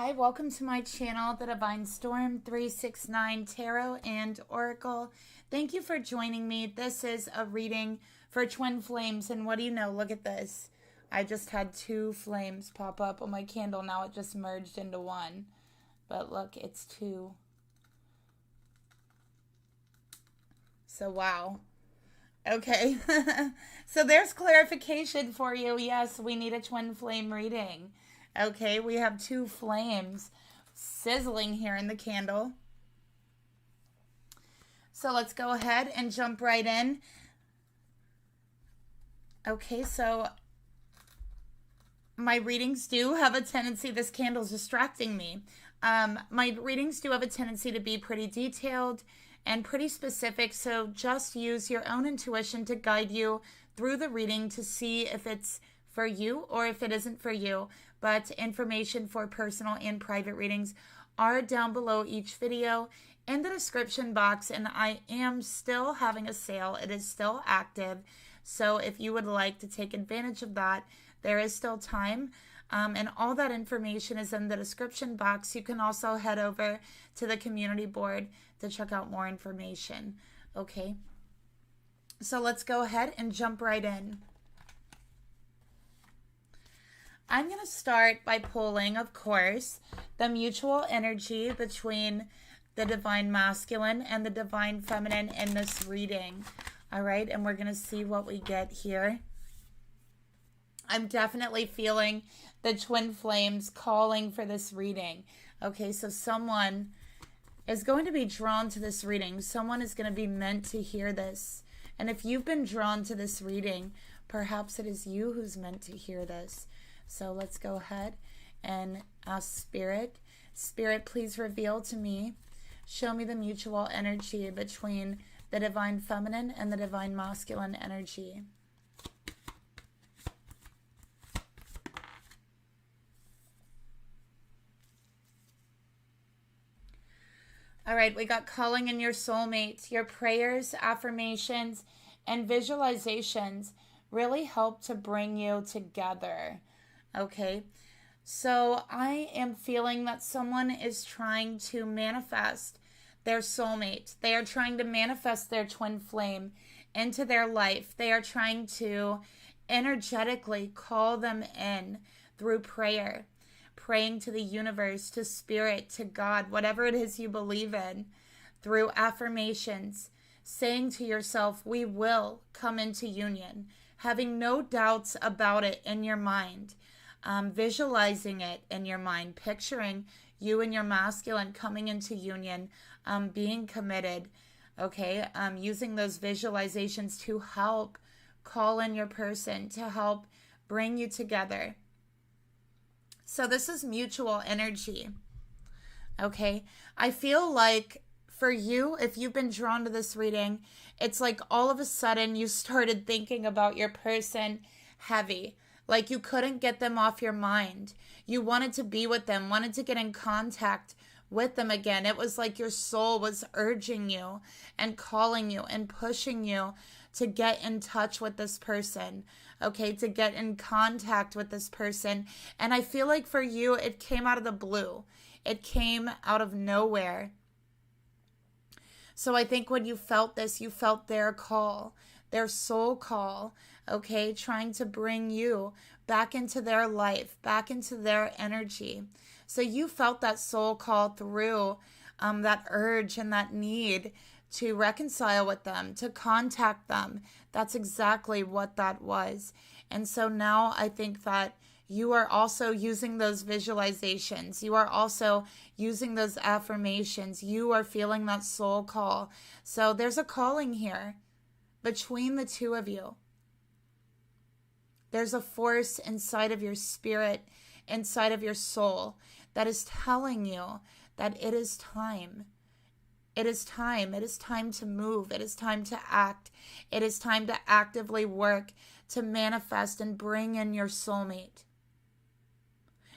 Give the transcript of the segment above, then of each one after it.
Hi, welcome to my channel, The Divine Storm 369 Tarot and Oracle. Thank you for joining me. This is a reading for twin flames, and what do you know? Look at this. I just had two flames pop up on my candle. Now it just merged into one. But look, it's two. So, wow. Okay. So there's clarification for you. Yes, we need a twin flame reading. Okay, we have two flames sizzling here in the candle. So let's go ahead and jump right in. Okay, so my readings do have a tendency, this candle's distracting me. My readings do have a tendency to be pretty detailed and pretty specific, so just use your own intuition to guide you through the reading to see if it's for you or if it isn't for you. But information for personal and private readings are down below each video in the description box, and I am still having a sale. It is still active, so if you would like to take advantage of that, there is still time. And all that information is in the description box. You can also head over to the community board to check out more information. Okay, so let's go ahead and jump right in. I'm going to start by pulling, of course, the mutual energy between the divine masculine and the divine feminine in this reading. All right, and we're going to see what we get here. I'm definitely feeling the twin flames calling for this reading. Okay, so someone is going to be drawn to this reading. Someone is going to be meant to hear this. And if you've been drawn to this reading, perhaps it is you who's meant to hear this. So let's go ahead and ask Spirit. Spirit, please reveal to me, show me the mutual energy between the divine feminine and the divine masculine energy. All right, we got calling in your soulmates. Your prayers, affirmations, and visualizations really help to bring you together. Okay, so I am feeling that someone is trying to manifest their soulmate. They are trying to manifest their twin flame into their life. They are trying to energetically call them in through prayer, praying to the universe, to spirit, to God, whatever it is you believe in, through affirmations, saying to yourself, we will come into union, having no doubts about it in your mind. Visualizing it in your mind, picturing you and your masculine coming into union, being committed, okay? Using those visualizations to help call in your person, to help bring you together. So this is mutual energy, okay? I feel like for you, if you've been drawn to this reading, it's like all of a sudden you started thinking about your person heavy. Like you couldn't get them off your mind. You wanted to be with them, wanted to get in contact with them again. It was like your soul was urging you and calling you and pushing you to get in touch with this person, okay, to get in contact with this person. And I feel like for you, it came out of the blue. It came out of nowhere. So I think when you felt this, you felt their call, their soul call, okay, trying to bring you back into their life, back into their energy. So you felt that soul call through that urge and that need to reconcile with them, to contact them. That's exactly what that was. And so now I think that you are also using those visualizations. You are also using those affirmations. You are feeling that soul call. So there's a calling here between the two of you. There's a force inside of your spirit, inside of your soul, that is telling you that it is time. It is time. It is time to move. It is time to act. It is time to actively work to manifest and bring in your soulmate.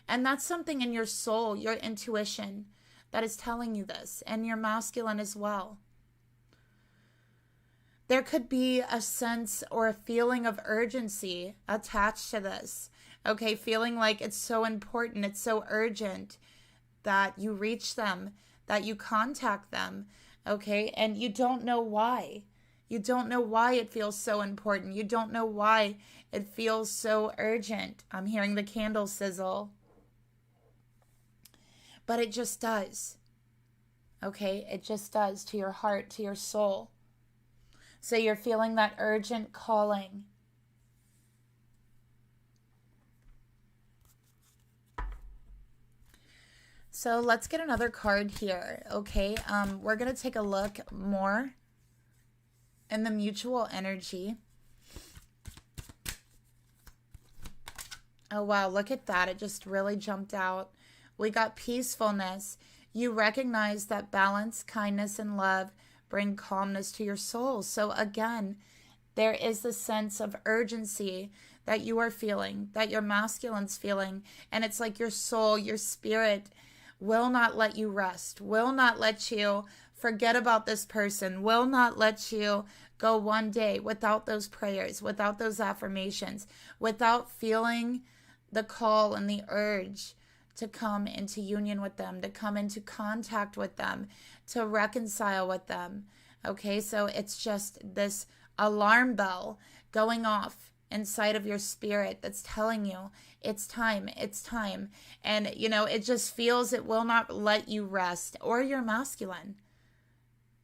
And that's something in your soul, your intuition, that is telling you this, and your masculine as well. There could be a sense or a feeling of urgency attached to this. Okay, feeling like it's so important, it's so urgent that you reach them, that you contact them, okay? And you don't know why. You don't know why it feels so important. You don't know why it feels so urgent. I'm hearing the candle sizzle. But it just does. Okay? It just does to your heart, to your soul. So you're feeling that urgent calling. So let's get another card here, okay? We're going to take a look more in the mutual energy. Oh, wow, look at that. It just really jumped out. We got peacefulness. You recognize that balance, kindness, and love bring calmness to your soul. So again, there is the sense of urgency that you are feeling, that your masculine's feeling. And it's like your soul, your spirit will not let you rest, will not let you forget about this person, will not let you go one day without those prayers, without those affirmations, without feeling the call and the urge to come into union with them, to come into contact with them, to reconcile with them. Okay, so it's just this alarm bell going off inside of your spirit that's telling you it's time, it's time. And, you know, it just feels it will not let you rest, or your masculine,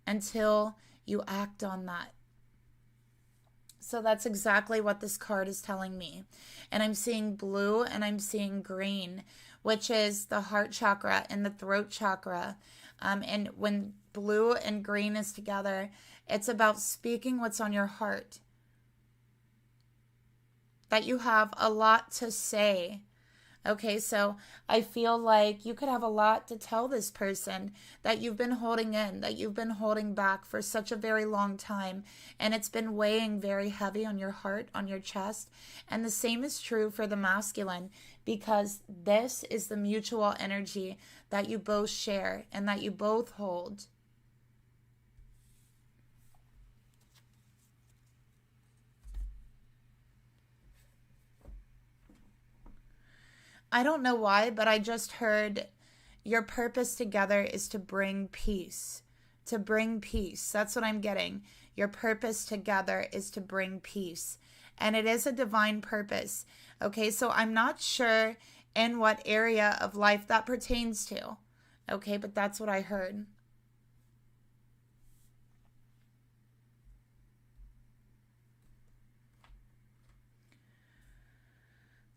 until you act on that. So that's exactly what this card is telling me. And I'm seeing blue and I'm seeing green, which is the heart chakra and the throat chakra. And when blue and green is together, it's about speaking what's on your heart. That you have a lot to say. Okay, so I feel like you could have a lot to tell this person that you've been holding in, that you've been holding back for such a very long time, and it's been weighing very heavy on your heart, on your chest. And the same is true for the masculine, because this is the mutual energy that you both share and that you both hold. I don't know why, but I just heard your purpose together is to bring peace. To bring peace. That's what I'm getting. Your purpose together is to bring peace. And it is a divine purpose. Okay, so I'm not sure in what area of life that pertains to. Okay, but that's what I heard.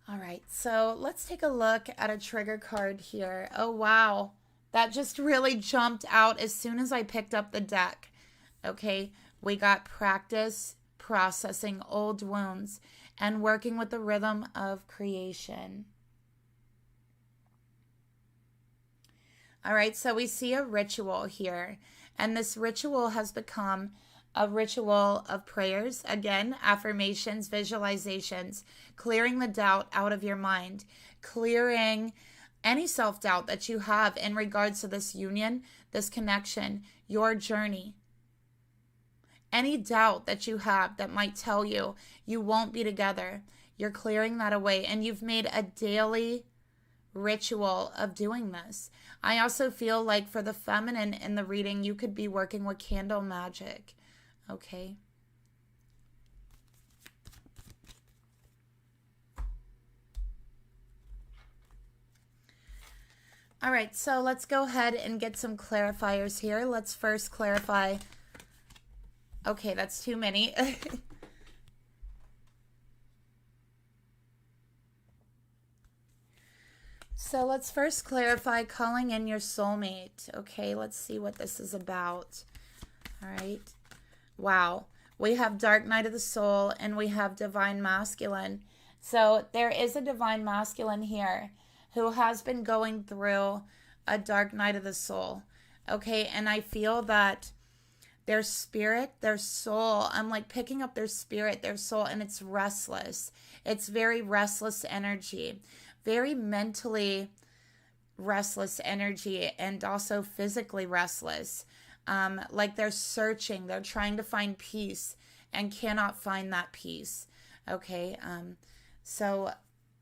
All right, so let's take a look at a trigger card here. Oh, wow. That just really jumped out as soon as I picked up the deck. Okay, we got practice processing old wounds and working with the rhythm of creation. All right, so we see a ritual here, and this ritual has become a ritual of prayers, again, affirmations, visualizations, clearing the doubt out of your mind, clearing any self-doubt that you have in regards to this union, this connection, your journey. Any doubt that you have that might tell you you won't be together, you're clearing that away, and you've made a daily ritual of doing this. I also feel like for the feminine in the reading, you could be working with candle magic. Okay. All right, so let's go ahead and get some clarifiers here. Let's first clarify. Okay, that's too many. So let's first clarify calling in your soulmate. Okay, let's see what this is about. All right. Wow. We have dark night of the soul and we have divine masculine. So there is a divine masculine here who has been going through a dark night of the soul. Okay, and I feel that their spirit, their soul, I'm like picking up their spirit, their soul, and it's restless. It's very restless energy, very mentally restless energy, and also physically restless. Like they're searching, they're trying to find peace and cannot find that peace. Okay, so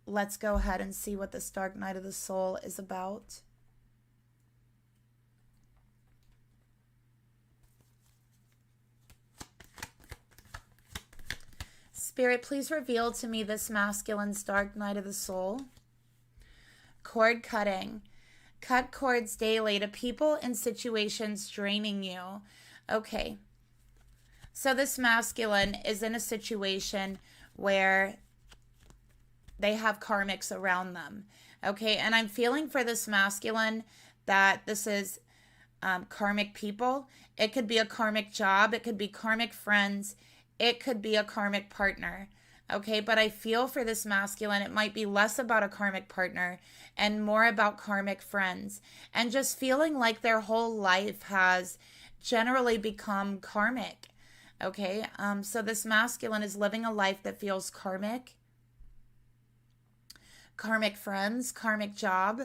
let's go ahead and see what this dark night of the soul is about. Spirit, please reveal to me this masculine's dark night of the soul. Cord cutting. Cut cords daily to people and situations draining you. Okay. So this masculine is in a situation where they have karmics around them. Okay. And I'm feeling for this masculine that this is karmic people. It could be a karmic job. It could be karmic friends. It could be a karmic partner. Okay, but I feel for this masculine, it might be less about a karmic partner and more about karmic friends, and just feeling like their whole life has generally become karmic. Okay, so this masculine is living a life that feels karmic. Karmic friends, karmic job,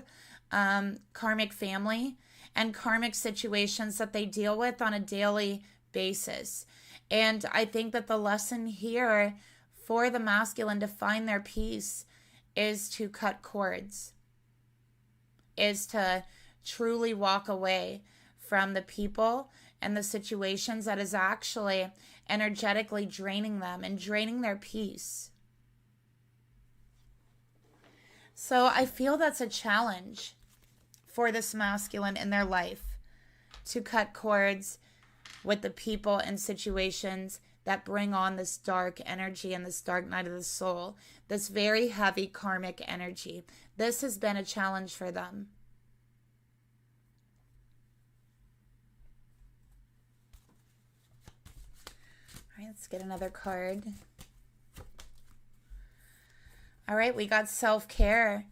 karmic family, and karmic situations that they deal with on a daily basis. And I think that the lesson here for the masculine to find their peace is to cut cords, is to truly walk away from the people and the situations that is actually energetically draining them and draining their peace. So I feel that's a challenge for this masculine in their life, to cut cords with the people and situations that bring on this dark energy and this dark night of the soul, this very heavy karmic energy. This has been a challenge for them. All right, let's get another card. All right, we got self-care.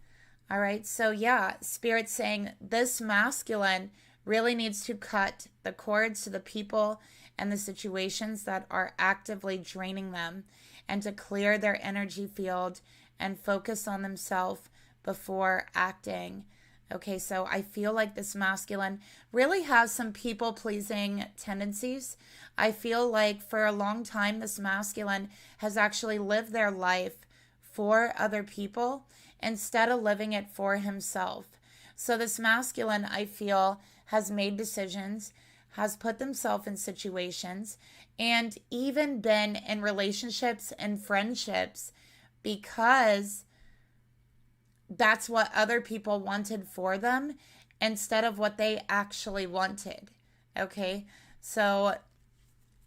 All right, so yeah, Spirit's saying this masculine really needs to cut the cords to the people and the situations that are actively draining them, and to clear their energy field and focus on themselves before acting. Okay, so I feel like this masculine really has some people-pleasing tendencies. I feel like for a long time, this masculine has actually lived their life for other people instead of living it for himself. So this masculine, I feel, has made decisions, has put themselves in situations, and even been in relationships and friendships because that's what other people wanted for them instead of what they actually wanted. Okay, so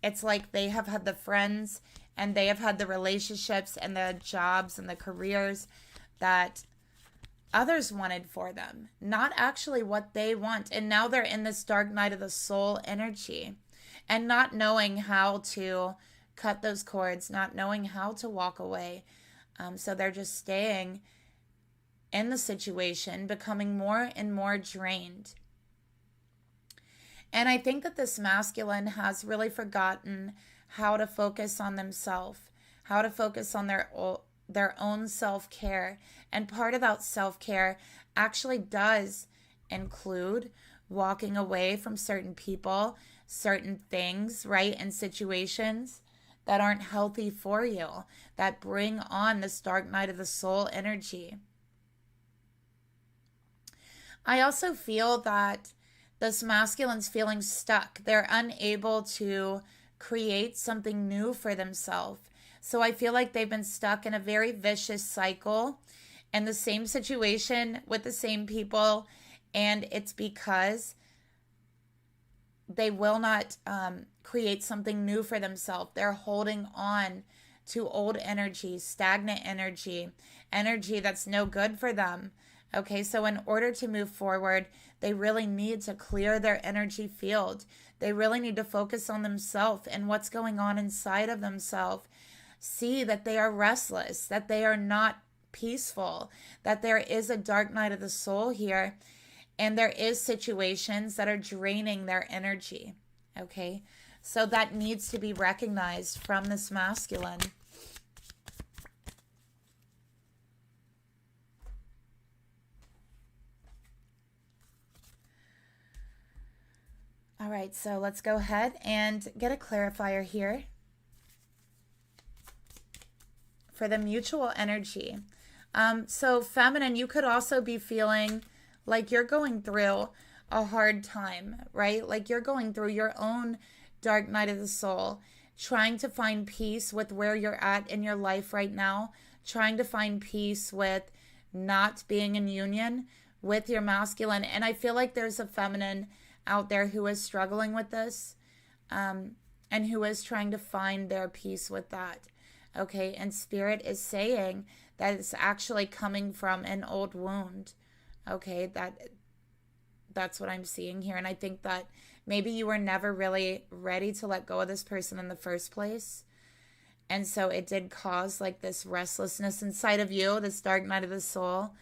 it's like they have had the friends and they have had the relationships and the jobs and the careers that others wanted for them, not actually what they want. And now they're in this dark night of the soul energy and not knowing how to cut those cords, not knowing how to walk away. So they're just staying in the situation, becoming more and more drained. And I think that this masculine has really forgotten how to focus on themselves, how to focus on their own self-care. And part of that self-care actually does include walking away from certain people, certain things, right, and situations that aren't healthy for you, that bring on this dark night of the soul energy. I also feel that this masculine's feeling stuck. They're unable to create something new for themselves. So I feel like they've been stuck in a very vicious cycle in the same situation with the same people. And it's because they will not create something new for themselves. They're holding on to old energy, stagnant energy, energy that's no good for them. Okay, so in order to move forward, they really need to clear their energy field. They really need to focus on themselves and what's going on inside of themselves. See that they are restless, that they are not peaceful, that there is a dark night of the soul here, and there is situations that are draining their energy. Okay, so that needs to be recognized from this masculine. All right, so let's go ahead and get a clarifier here for the mutual energy. So feminine, you could also be feeling like you're going through a hard time, right? Like you're going through your own dark night of the soul, trying to find peace with where you're at in your life right now, trying to find peace with not being in union with your masculine. And I feel like there's a feminine out there who is struggling with this, and who is trying to find their peace with that. Okay, and Spirit is saying that it's actually coming from an old wound. Okay, that's what I'm seeing here. And I think that maybe you were never really ready to let go of this person in the first place. And so it did cause like this restlessness inside of you, this dark night of the soul.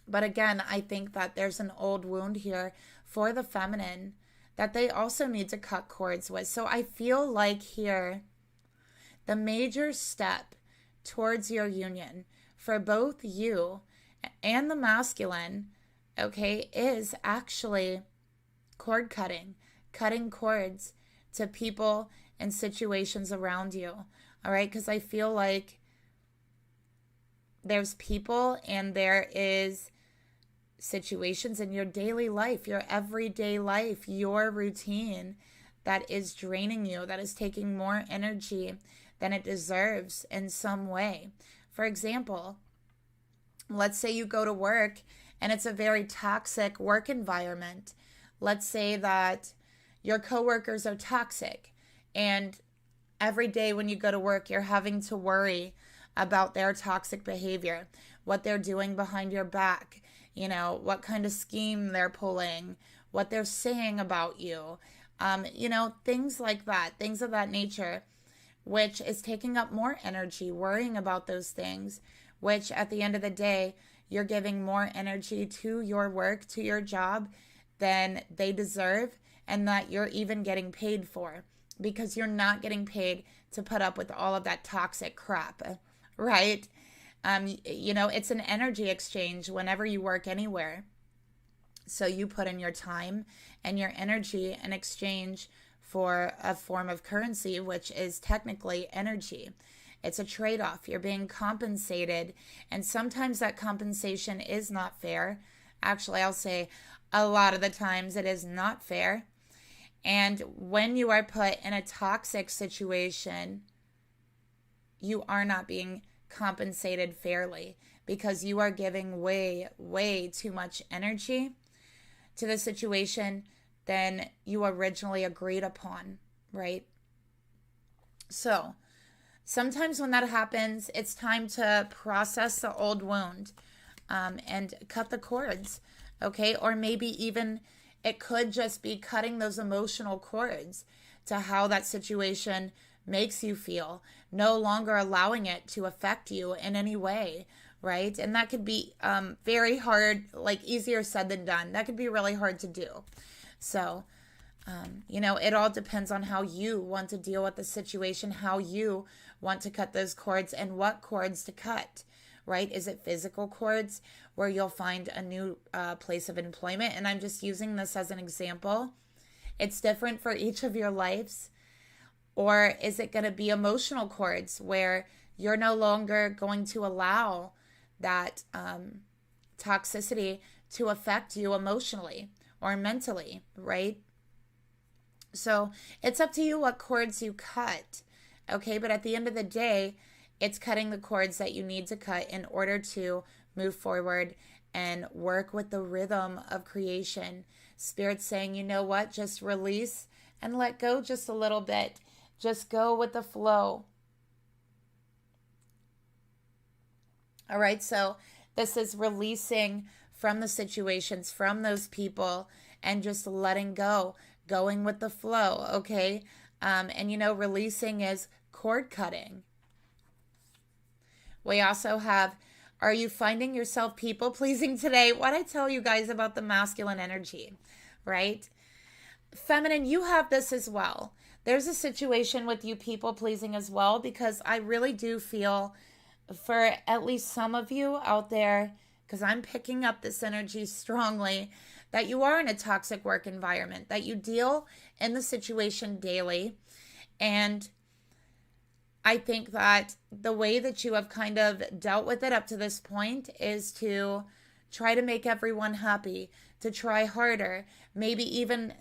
But again, I think that there's an old wound here for the feminine that they also need to cut cords with. So I feel like here, the major step towards your union for both you and the masculine, okay, is actually cord cutting, cutting cords to people and situations around you. All right, because I feel like there's people and there is situations in your daily life, your everyday life, your routine that is draining you, that is taking more energy than it deserves in some way. For example, let's say you go to work and it's a very toxic work environment. Let's say that your coworkers are toxic and every day when you go to work, you're having to worry about their toxic behavior, what they're doing behind your back, you know, what kind of scheme they're pulling, what they're saying about you, you know, things like that, things of that nature, which is taking up more energy, worrying about those things, which at the end of the day, you're giving more energy to your work, to your job than they deserve and that you're even getting paid for, because you're not getting paid to put up with all of that toxic crap, right? You know, it's an energy exchange whenever you work anywhere. So you put in your time and your energy in exchange for a form of currency, which is technically energy. It's a trade-off. You're being compensated, and sometimes that compensation is not fair. Actually, I'll say a lot of the times it is not fair. And when you are put in a toxic situation, you are not being compensated fairly because you are giving way too much energy to the situation than you originally agreed upon, right? So sometimes when that happens, it's time to process the old wound, and cut the cords, okay? Or maybe even it could just be cutting those emotional cords to how that situation makes you feel, no longer allowing it to affect you in any way, right? And that could be very hard, like easier said than done. That could be really hard to do. So, you know, it all depends on how you want to deal with the situation, how you want to cut those cords and what cords to cut, right? Is it physical cords where you'll find a new place of employment? And I'm just using this as an example. It's different for each of your lives. Or is it going to be emotional cords where you're no longer going to allow that toxicity to affect you emotionally or mentally, right? So it's up to you what cords you cut, okay? But at the end of the day, it's cutting the cords that you need to cut in order to move forward and work with the rhythm of creation. Spirit's saying, you know what? Just release and let go just a little bit. Just go with the flow. All right, so this is releasing from the situations, from those people, and just letting go, going with the flow, okay? And you know, releasing is cord cutting. We also have, are you finding yourself people pleasing today? What I tell you guys about the masculine energy, right? Feminine, you have this as well. There's a situation with you people pleasing as well, because I really do feel for at least some of you out there, because I'm picking up this energy strongly, that you are in a toxic work environment, that you deal in the situation daily. And I think that the way that you have kind of dealt with it up to this point is to try to make everyone happy, to try harder, maybe even,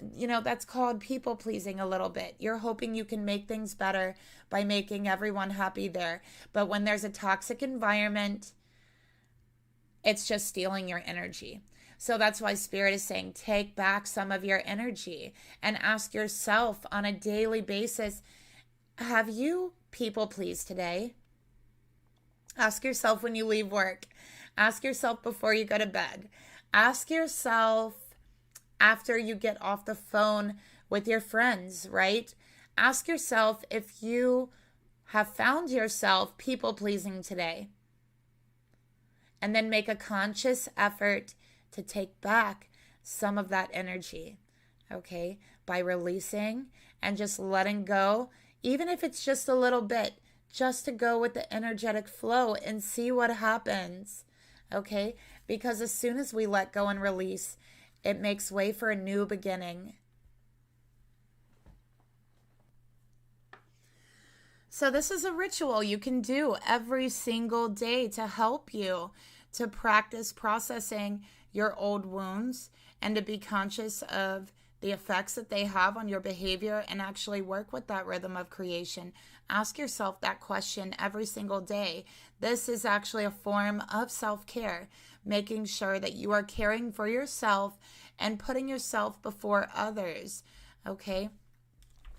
that's called people pleasing a little bit. You're hoping you can make things better by making everyone happy there. But when there's a toxic environment, it's just stealing your energy. So that's why Spirit is saying, take back some of your energy and ask yourself on a daily basis, have you people pleased today? Ask yourself when you leave work. Ask yourself before you go to bed. Ask yourself after you get off the phone with your friends, right? Ask yourself if you have found yourself people pleasing today. And then make a conscious effort to take back some of that energy, okay? By releasing and just letting go, even if it's just a little bit, just to go with the energetic flow and see what happens, okay? Because as soon as we let go and release, it makes way for a new beginning. So this is a ritual you can do every single day to help you to practice processing your old wounds and to be conscious of the effects that they have on your behavior and actually work with that rhythm of creation. Ask yourself that question every single day. This is actually a form of self-care, making sure that you are caring for yourself and putting yourself before others, okay?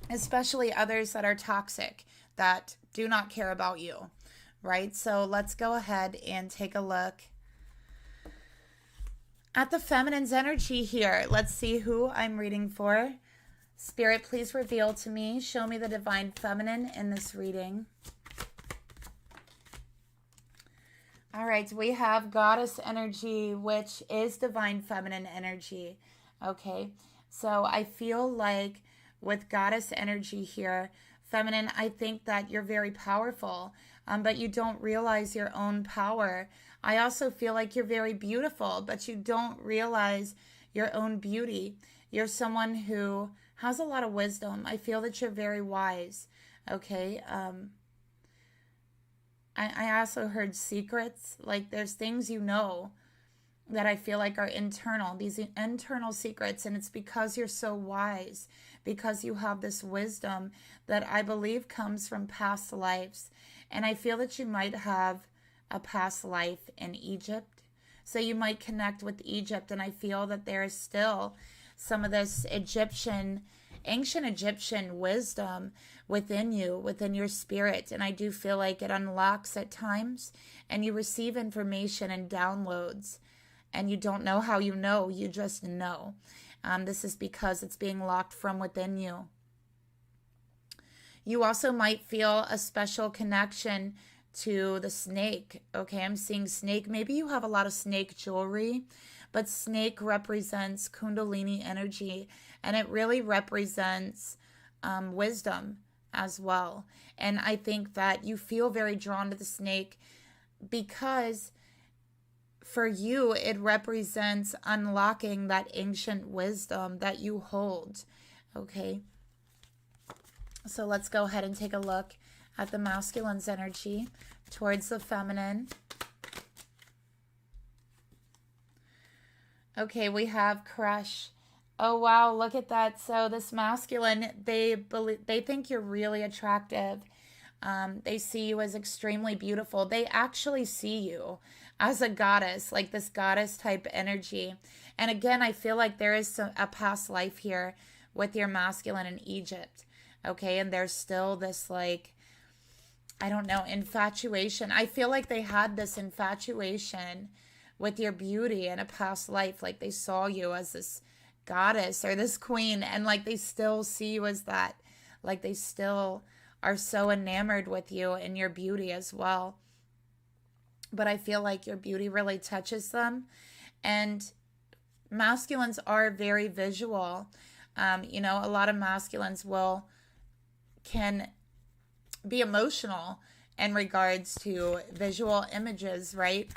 Especially others that are toxic, that do not care about you, right? So let's go ahead and take a look at the feminine's energy here. Let's see who I'm reading for. Spirit, please reveal to me, show me the divine feminine in this reading. All right, we have goddess energy, which is divine feminine energy. Okay, so I feel like with goddess energy here, feminine, I think that you're very powerful, but you don't realize your own power. I also feel like you're very beautiful, but you don't realize your own beauty. You're someone who has a lot of wisdom. I feel that you're very wise, okay? I also heard secrets, like there's things you know that I feel like are internal, these internal secrets, and it's because you're so wise, because you have this wisdom that I believe comes from past lives. And I feel that you might have a past life in Egypt. So you might connect with Egypt, and I feel that there is still some of this ancient Egyptian wisdom within you, within your spirit. And I do feel like it unlocks at times, and you receive information and downloads, and you don't know how you know, you just know. This is because it's being locked from within you. You also might feel a special connection to the snake. Okay, I'm seeing snake. Maybe you have a lot of snake jewelry, but snake represents Kundalini energy, and it really represents wisdom as well. And I think that you feel very drawn to the snake because for you, it represents unlocking that ancient wisdom that you hold. Okay, so let's go ahead and take a look at the masculine's energy towards the feminine. Okay, we have crush. Oh, wow, look at that. So this masculine, they think you're really attractive. They see you as extremely beautiful. They actually see you as a goddess, like this goddess type energy. And again, I feel like there is a past life here with your masculine in Egypt. Okay, and there's still this, like, I don't know, infatuation. I feel like they had this infatuation with your beauty in a past life. Like they saw you as this goddess or this queen, and like they still see you as that. Like they still are so enamored with you and your beauty as well. But I feel like your beauty really touches them. And masculines are very visual. A lot of masculines can be emotional in regards to visual images, right?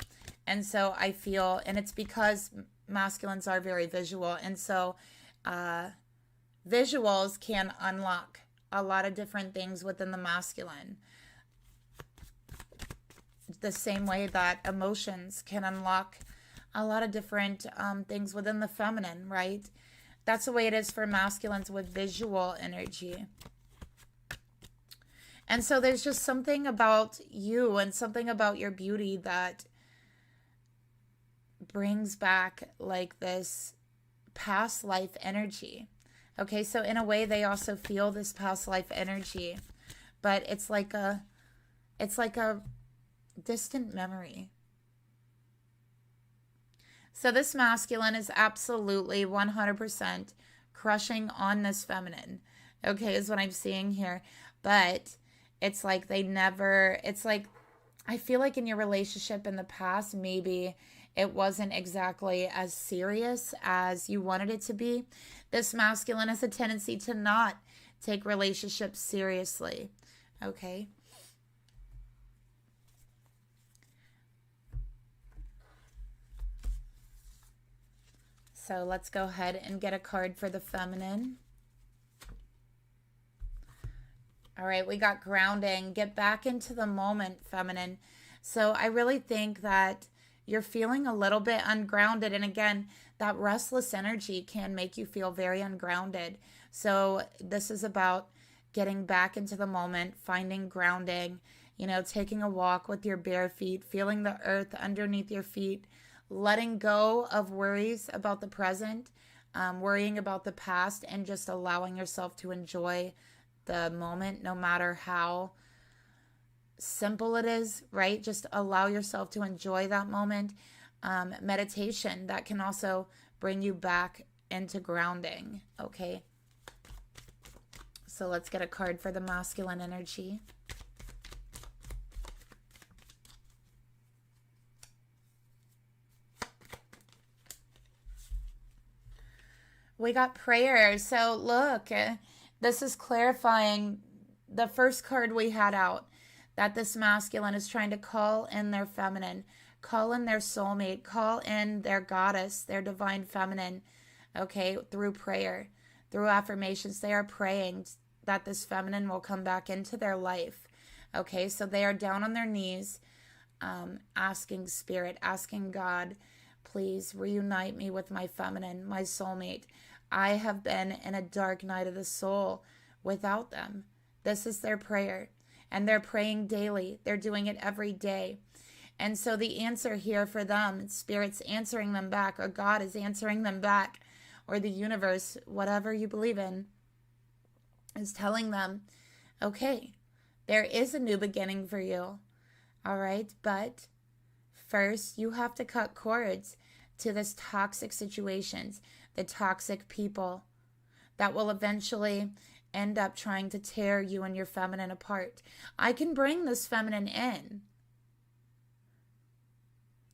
And so I feel, and it's because masculines are very visual. And so visuals can unlock a lot of different things within the masculine. The same way that emotions can unlock a lot of different things within the feminine, right? That's the way it is for masculines with visual energy. And so there's just something about you and something about your beauty that brings back like this past life energy. Okay, so in a way they also feel this past life energy, but it's like a distant memory. So this masculine is absolutely 100% crushing on this feminine. Okay, is what I'm seeing here. But it's like they never, it's like, I feel like in your relationship in the past, maybe it wasn't exactly as serious as you wanted it to be. This masculine has a tendency to not take relationships seriously. Okay. So let's go ahead and get a card for the feminine. All right, we got grounding. Get back into the moment, feminine. So I really think that you're feeling a little bit ungrounded. And again, that restless energy can make you feel very ungrounded. So this is about getting back into the moment, finding grounding, you know, taking a walk with your bare feet, feeling the earth underneath your feet, letting go of worries about the present, worrying about the past, and just allowing yourself to enjoy the moment, no matter how simple it is, right? Just allow yourself to enjoy that moment. Meditation, that can also bring you back into grounding, okay? So let's get a card for the masculine energy. We got prayer. So look, this is clarifying the first card we had out, that this masculine is trying to call in their feminine, call in their soulmate, call in their goddess, their divine feminine, okay, through prayer, through affirmations. They are praying that this feminine will come back into their life, okay? So they are down on their knees, asking Spirit, asking God, please reunite me with my feminine, my soulmate. I have been in a dark night of the soul without them. This is their prayer. And they're praying daily. They're doing it every day. And so the answer here for them, Spirit's answering them back, or God is answering them back, or the universe, whatever you believe in, is telling them, okay, there is a new beginning for you. All right? But first, you have to cut cords to this toxic situations, the toxic people that will eventually end up trying to tear you and your feminine apart. I can bring this feminine in,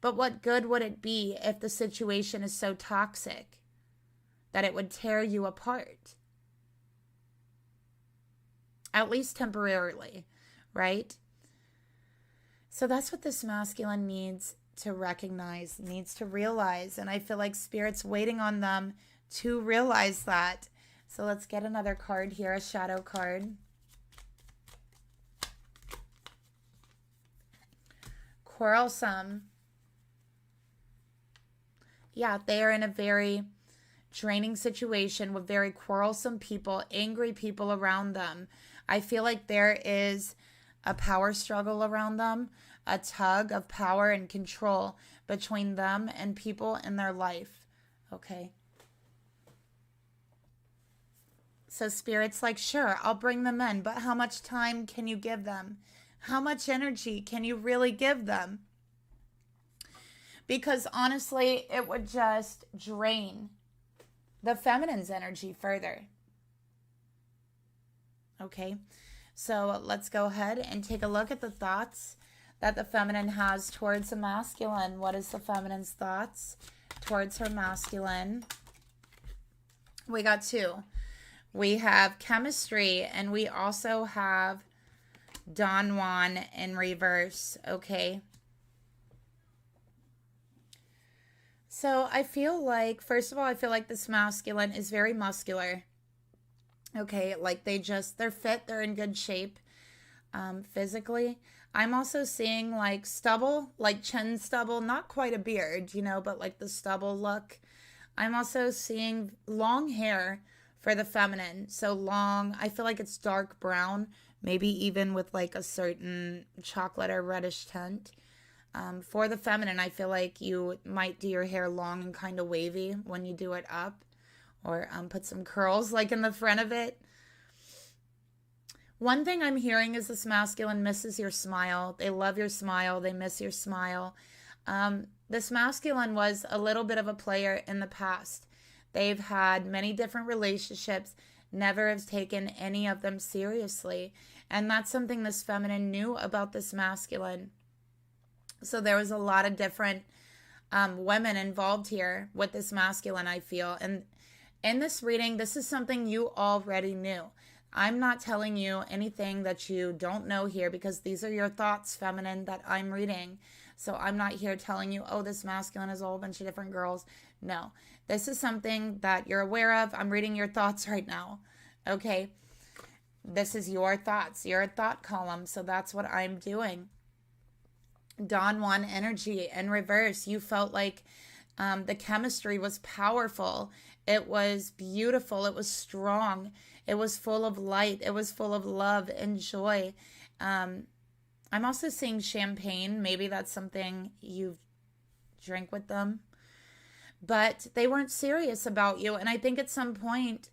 but what good would it be if the situation is so toxic that it would tear you apart? At least temporarily, right? So that's what this masculine needs to recognize, needs to realize. And I feel like Spirit's waiting on them to realize that. So let's get another card here, a shadow card. Quarrelsome. Yeah, they are in a very draining situation with very quarrelsome people, angry people around them. I feel like there is a power struggle around them, a tug of power and control between them and people in their life. Okay. So Spirit's like, sure, I'll bring them in, but how much time can you give them? How much energy can you really give them? Because honestly, it would just drain the feminine's energy further. Okay, so let's go ahead and take a look at the thoughts that the feminine has towards the masculine. What is the feminine's thoughts towards her masculine? We got two. We have chemistry, and we also have Don Juan in reverse, okay? So I feel like, first of all, I feel like this masculine is very muscular. Okay, like they're fit, they're in good shape physically. I'm also seeing like stubble, like chin stubble, not quite a beard, you know, but like the stubble look. I'm also seeing long hair for the feminine. So long, I feel like it's dark brown, maybe even with like a certain chocolate or reddish tint. For the feminine, I feel like you might do your hair long and kind of wavy when you do it up, or put some curls like in the front of it. One thing I'm hearing is this masculine misses your smile. They love your smile. They miss your smile. This masculine was a little bit of a player in the past. They've had many different relationships, never have taken any of them seriously. And that's something this feminine knew about this masculine. So there was a lot of different women involved here with this masculine, I feel. And in this reading, this is something you already knew. I'm not telling you anything that you don't know here, because these are your thoughts, feminine, that I'm reading. So I'm not here telling you, oh, this masculine is a whole bunch of different girls. No, this is something that you're aware of. I'm reading your thoughts right now. Okay. This is your thoughts, your thought column. So that's what I'm doing. Dawn 1 energy in reverse. You felt like the chemistry was powerful. It was beautiful. It was strong. It was full of light. It was full of love and joy. I'm also seeing champagne. Maybe that's something you drink with them. But they weren't serious about you. And I think at some point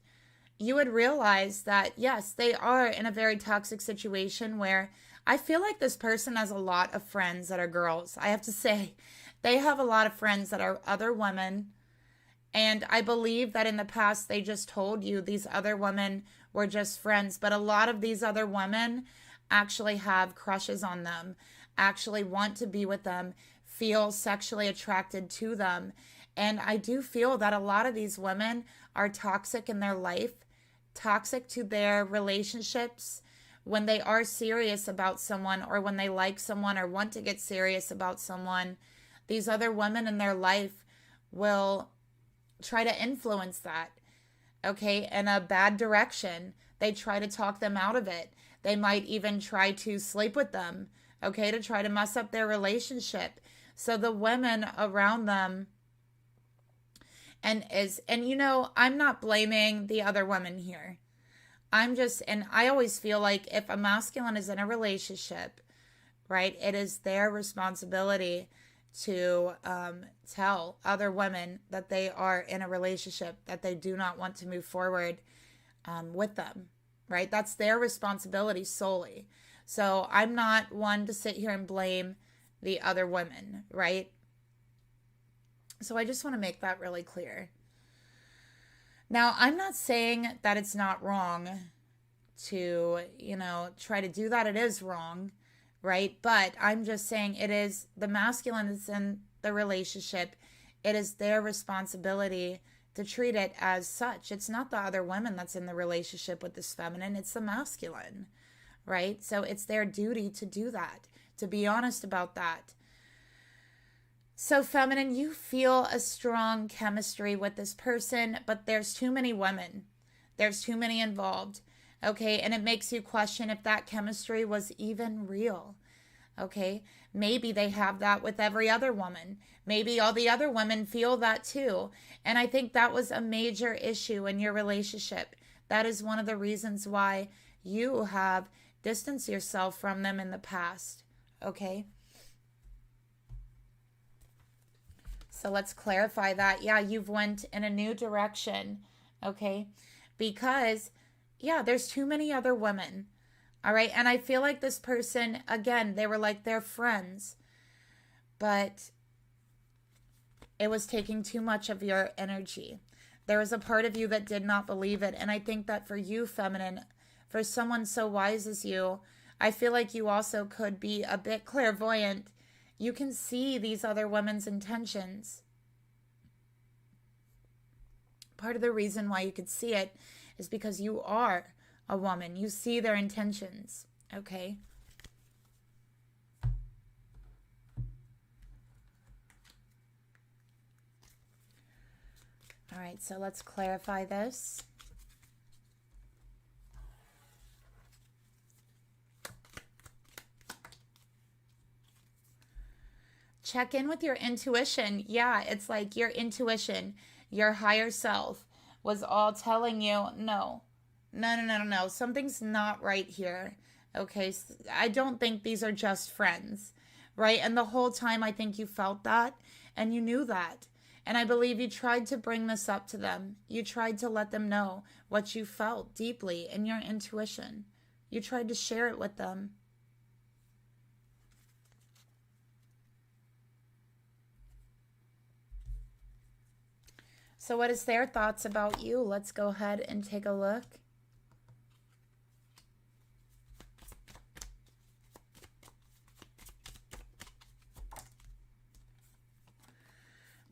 you would realize that, yes, they are in a very toxic situation where I feel like this person has a lot of friends that are girls. I have to say, they have a lot of friends that are other women. And I believe that in the past, they just told you these other women were just friends. But a lot of these other women actually have crushes on them, actually want to be with them, feel sexually attracted to them. And I do feel that a lot of these women are toxic in their life, toxic to their relationships. When they are serious about someone, or when they like someone or want to get serious about someone, these other women in their life will try to influence that, okay, in a bad direction. They try to talk them out of it. They might even try to sleep with them, okay, to try to mess up their relationship. So the women around them, and you know, I'm not blaming the other women here. And I always feel like if a masculine is in a relationship, right, it is their responsibility to tell other women that they are in a relationship, that they do not want to move forward with them, right? That's their responsibility solely. So I'm not one to sit here and blame the other women, right? So I just want to make that really clear. Now, I'm not saying that it's not wrong to, you know, try to do that. It is wrong, right? But I'm just saying it is the masculine that's in the relationship. It is their responsibility to treat it as such. It's not the other women that's in the relationship with this feminine. It's the masculine, right? So it's their duty to do that, to be honest about that. So feminine, you feel a strong chemistry with this person, but there's too many women. There's too many involved. Okay, and it makes you question if that chemistry was even real. Okay, maybe they have that with every other woman. Maybe all the other women feel that too. And I think that was a major issue in your relationship. That is one of the reasons why you have distanced yourself from them in the past. Okay. So let's clarify that. Yeah, you've went in a new direction, okay? Because, yeah, there's too many other women, all right? And I feel like this person, again, they were like their friends, but it was taking too much of your energy. There was a part of you that did not believe it. And I think that for you, feminine, for someone so wise as you, I feel like you also could be a bit clairvoyant. You can see these other women's intentions. Part of the reason why you could see it is because you are a woman. You see their intentions, okay? All right, so let's clarify this. Check in with your intuition. Yeah, it's like your intuition, your higher self was all telling you, no, no, no, no, no, no. Something's not right here. Okay, I don't think these are just friends, right? And the whole time I think you felt that and you knew that. And I believe you tried to bring this up to them. You tried to let them know what you felt deeply in your intuition. You tried to share it with them. So what is their thoughts about you? Let's go ahead and take a look.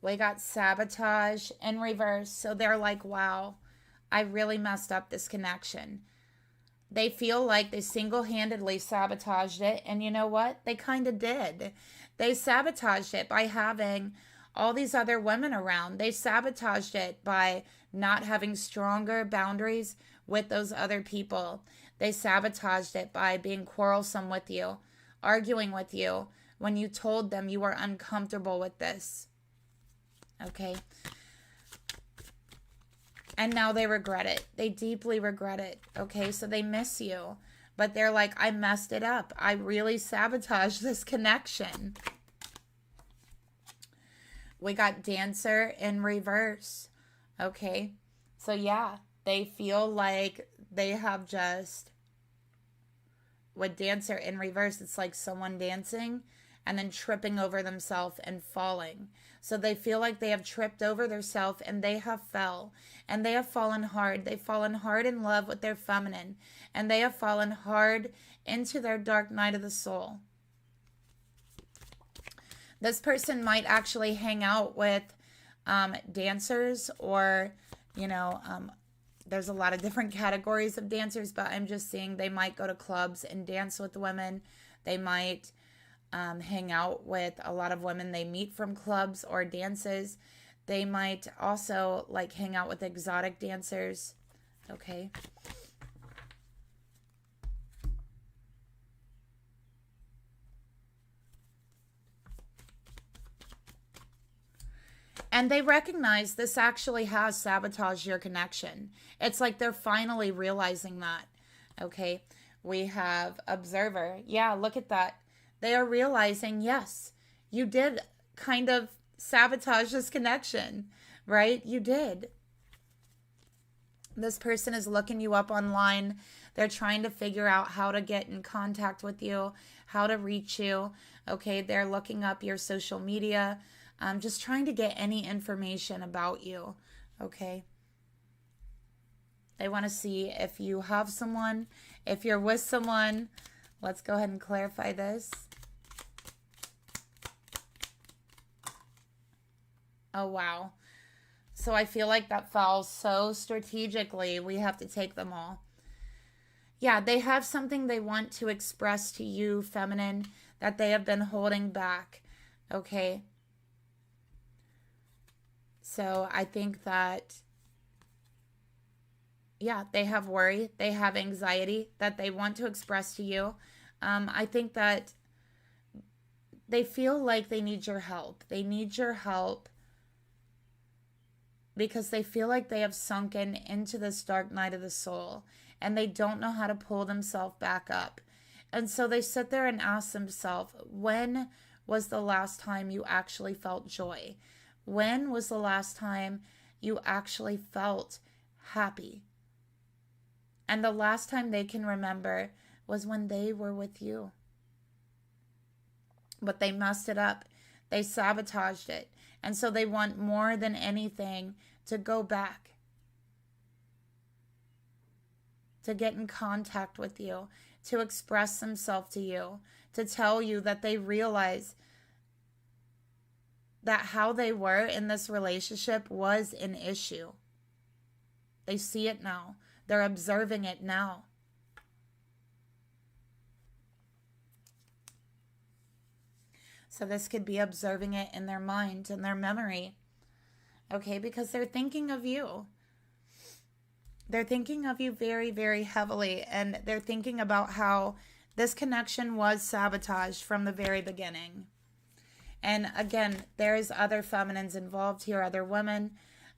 We got sabotage in reverse. So they're like, wow, I really messed up this connection. They feel like they single-handedly sabotaged it. And you know what? They kind of did. They sabotaged it by having all these other women around. They sabotaged it by not having stronger boundaries with those other people. They sabotaged it by being quarrelsome with you, arguing with you when you told them you were uncomfortable with this. Okay? And now they regret it. They deeply regret it. Okay? So they miss you. But they're like, I messed it up. I really sabotaged this connection. We got Dancer in reverse. Okay? So yeah, they feel like they have just... With Dancer in reverse, it's like someone dancing and then tripping over themselves and falling. So they feel like they have tripped over themselves and they have fell. And they have fallen hard. They've fallen hard in love with their feminine. And they have fallen hard into their dark night of the soul. This person might actually hang out with dancers or, you know, there's a lot of different categories of dancers, but I'm just seeing they might go to clubs and dance with women. They might hang out with a lot of women they meet from clubs or dances. They might also like hang out with exotic dancers. Okay. And they recognize this actually has sabotaged your connection. It's like they're finally realizing that. Okay. We have Observer. Yeah, look at that. They are realizing, yes, you did kind of sabotage this connection, right? You did. This person is looking you up online. They're trying to figure out how to get in contact with you, how to reach you. Okay. They're looking up your social media. Just trying to get any information about you, okay? They want to see if you have someone, if you're with someone. Let's go ahead and clarify this. Oh, wow. So I feel like that fell so strategically. We have to take them all. Yeah, they have something they want to express to you, feminine, that they have been holding back, okay? So I think that, yeah, they have worry, they have anxiety that they want to express to you. I think that they feel like they need your help. They need your help because they feel like they have sunken into this dark night of the soul and they don't know how to pull themselves back up. And so they sit there and ask themselves, when was the last time you actually felt joy? When was the last time you actually felt happy? And the last time they can remember was when they were with you. But they messed it up. They sabotaged it. And so they want more than anything to go back, to get in contact with you, to express themselves to you, to tell you that they realize that how they were in this relationship was an issue. They see it now. They're observing it now. So this could be observing it in their mind, in their memory. Okay, because they're thinking of you. They're thinking of you very, very heavily. And they're thinking about how this connection was sabotaged from the very beginning. And again, there's other feminines involved here, other women,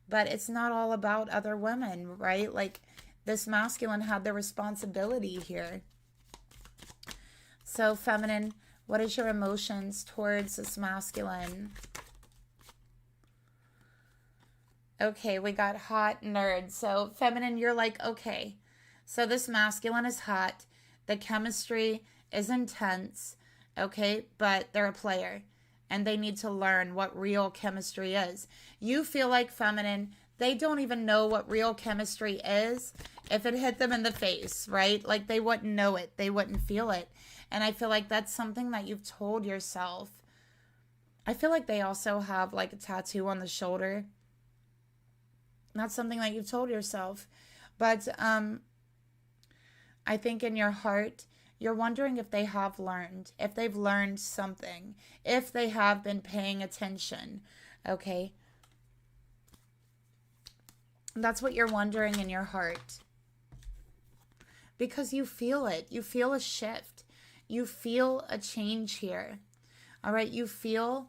but it's not all about other women, right? Like, this masculine had the responsibility here. So feminine, what is your emotions towards this masculine? Okay, we got hot nerd. So feminine, you're like, okay, so this masculine is hot. The chemistry is intense, okay, but they're a player and they need to learn what real chemistry is. You feel like feminine, they don't even know what real chemistry is if it hit them in the face, right? Like, they wouldn't know it. They wouldn't feel it. And I feel like that's something that you've told yourself. I feel like they also have like a tattoo on the shoulder. That's something that you've told yourself. But I think in your heart, you're wondering if they have learned, if they've learned something, if they have been paying attention, okay? That's what you're wondering in your heart. Because you feel it. You feel a shift. You feel a change here. All right, you feel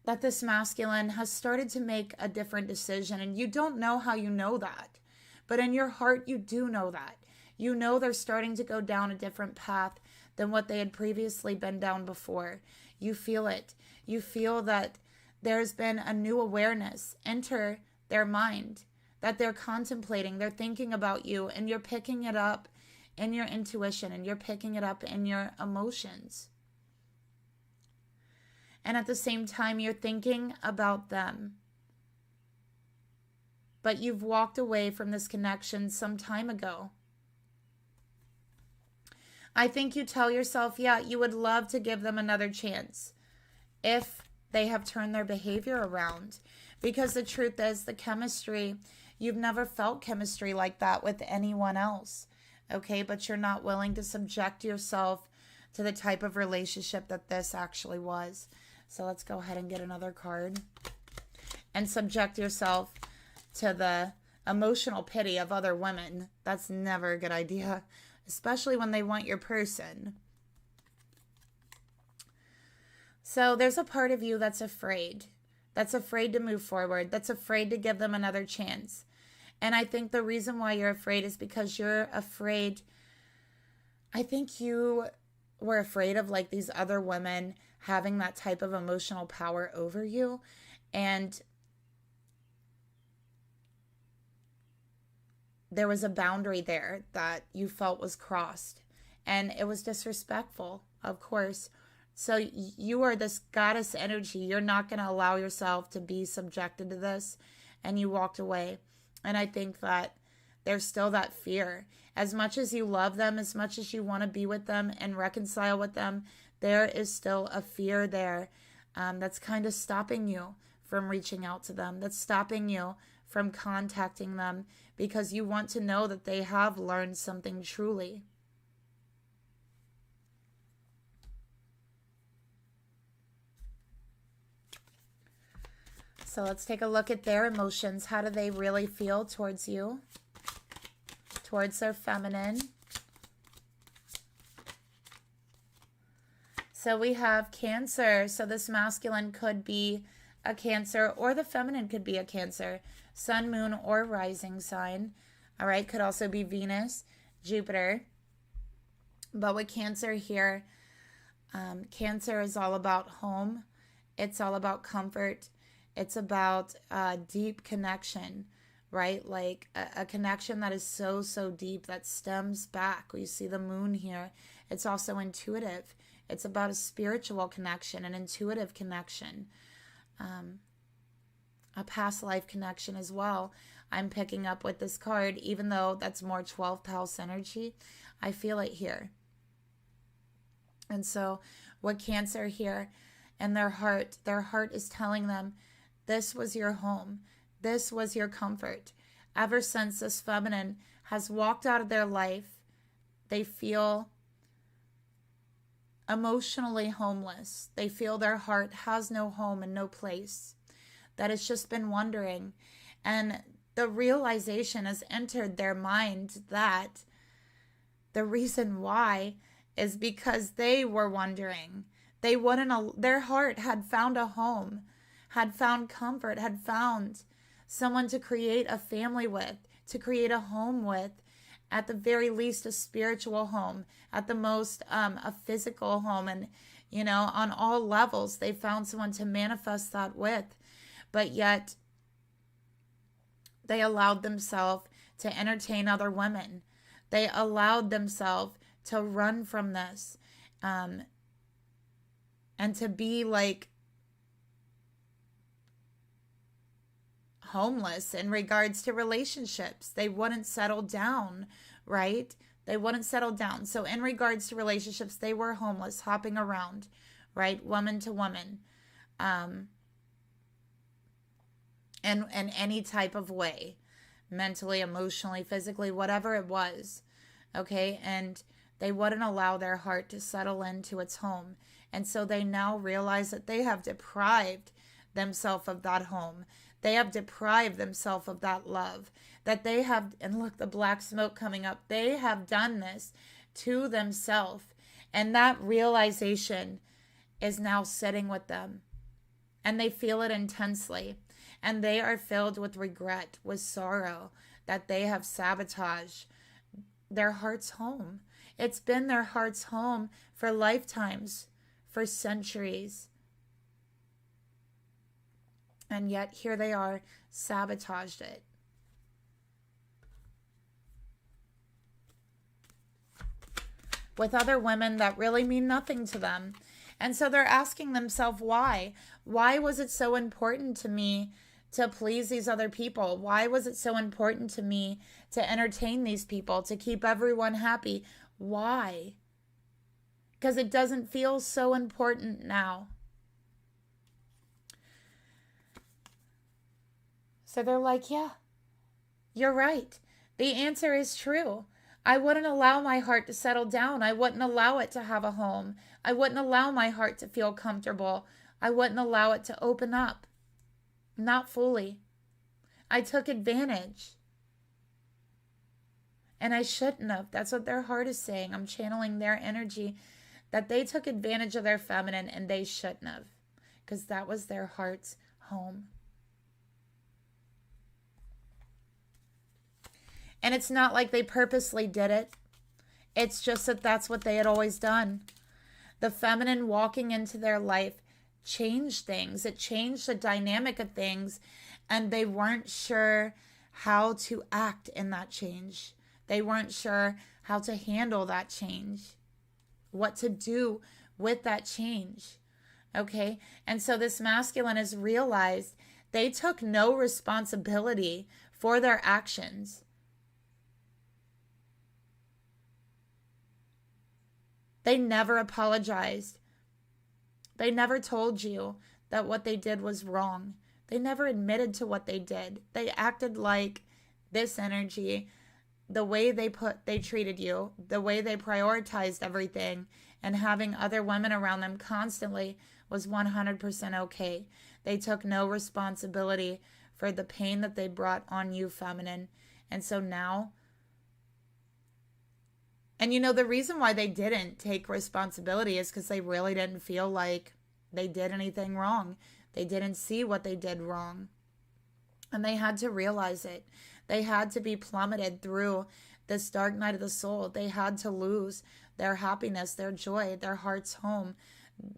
that this masculine has started to make a different decision, and you don't know how you know that. But in your heart, you do know that. You know they're starting to go down a different path than what they had previously been down before. You feel it. You feel that there's been a new awareness enter their mind, that they're contemplating, they're thinking about you, and you're picking it up in your intuition, and you're picking it up in your emotions. And at the same time, you're thinking about them. But you've walked away from this connection some time ago. I think you tell yourself, yeah, you would love to give them another chance if they have turned their behavior around. Because the truth is, the chemistry, you've never felt chemistry like that with anyone else. Okay, but you're not willing to subject yourself to the type of relationship that this actually was. So let's go ahead and get another card. And subject yourself to the emotional pity of other women. That's never a good idea, especially when they want your person. So there's a part of you that's afraid to move forward, that's afraid to give them another chance. And I think the reason why you're afraid is because you're afraid. I think you were afraid of like these other women having that type of emotional power over you. And there was a boundary there that you felt was crossed. And it was disrespectful, of course. So you are this goddess energy. You're not going to allow yourself to be subjected to this. And you walked away. And I think that there's still that fear. As much as you love them, as much as you want to be with them and reconcile with them, there is still a fear there that's kind of stopping you from reaching out to them. That's stopping you from contacting them because you want to know that they have learned something truly. So let's take a look at their emotions. How do they really feel towards you? Towards their feminine. So we have Cancer. So this masculine could be a Cancer, or the feminine could be a Cancer. Sun, moon, or rising sign. All right, could also be Venus, Jupiter. But with Cancer here, Cancer is all about home. It's all about comfort. It's about deep connection, right? Like a connection that is so, so deep that stems back. We see the moon here. It's also intuitive. It's about a spiritual connection, an intuitive connection, a past life connection as well. I'm picking up with this card, even though that's more 12th house energy. I feel it here. And so what Cancer here and their heart is telling them, this was your home. This was your comfort. Ever since this feminine has walked out of their life, they feel emotionally homeless. They feel their heart has no home and no place. That it's just been wandering. And the realization has entered their mind that the reason why is because they were wondering. They wouldn't, their heart had found a home, had found comfort, had found someone to create a family with, to create a home with, at the very least a spiritual home, at the most a physical home, and on all levels they found someone to manifest that with. But yet they allowed themselves to entertain other women. They allowed themselves to run from this, and to be like homeless in regards to relationships. They wouldn't settle down, right? They wouldn't settle down. So in regards to relationships, they were homeless, hopping around, right? Woman to woman. In any type of way, mentally, emotionally, physically, whatever it was, okay? And they wouldn't allow their heart to settle into its home. And so they now realize that they have deprived themselves of that home. They have deprived themselves of that love. That they have, and look, the black smoke coming up, they have done this to themselves. And that realization is now sitting with them. And they feel it intensely. And they are filled with regret, with sorrow, that they have sabotaged their heart's home. It's been their heart's home for lifetimes, for centuries. And yet here they are, sabotaged it. With other women that really mean nothing to them. And so they're asking themselves why. Why was it so important to me to please these other people? Why was it so important to me to entertain these people, to keep everyone happy? Why? Because it doesn't feel so important now. So they're like, yeah, you're right. The answer is true. I wouldn't allow my heart to settle down. I wouldn't allow it to have a home. I wouldn't allow my heart to feel comfortable. I wouldn't allow it to open up. Not fully. I took advantage. And I shouldn't have. That's what their heart is saying. I'm channeling their energy, that they took advantage of their feminine and they shouldn't have. Because that was their heart's home. And it's not like they purposely did it. It's just that that's what they had always done. The feminine walking into their life changed things. It changed the dynamic of things. And they weren't sure how to act in that change. They weren't sure how to handle that change. What to do with that change. Okay? And so this masculine has realized they took no responsibility for their actions. They never apologized. They never told you that what they did was wrong. They never admitted to what they did. They acted like this energy, the way they treated you, the way they prioritized everything, and having other women around them constantly was 100% okay. They took no responsibility for the pain that they brought on you, feminine. And so now, and the reason why they didn't take responsibility is because they really didn't feel like they did anything wrong. They didn't see what they did wrong. And they had to realize it. They had to be plummeted through this dark night of the soul. They had to lose their happiness, their joy, their heart's home,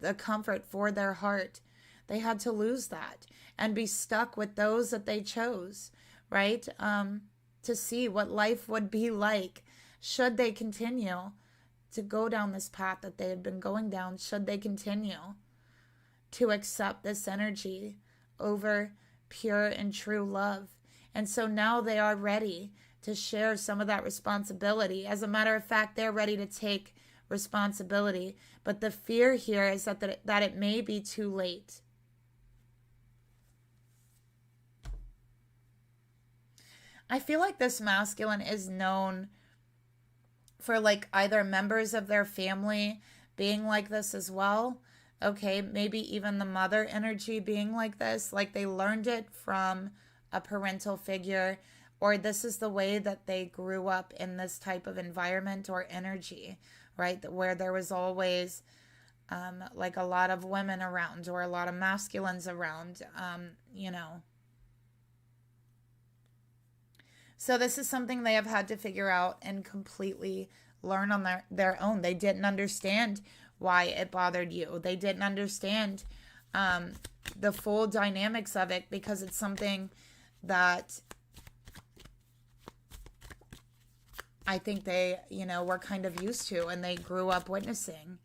the comfort for their heart. They had to lose that and be stuck with those that they chose, right? To see what life would be like. Should they continue to go down this path that they had been going down? Should they continue to accept this energy over pure and true love? And so now they are ready to share some of that responsibility. As a matter of fact, they're ready to take responsibility. But the fear here is that it may be too late. I feel like this masculine is known for like either members of their family being like this as well. Okay, maybe even the mother energy being like this, like they learned it from a parental figure, or this is the way that they grew up in this type of environment or energy, right? Where there was always like a lot of women around or a lot of masculines around, you know. So this is something they have had to figure out and completely learn on their own. They didn't understand why it bothered you. They didn't understand the full dynamics of it, because it's something that I think they, you know, were kind of used to and they grew up witnessing.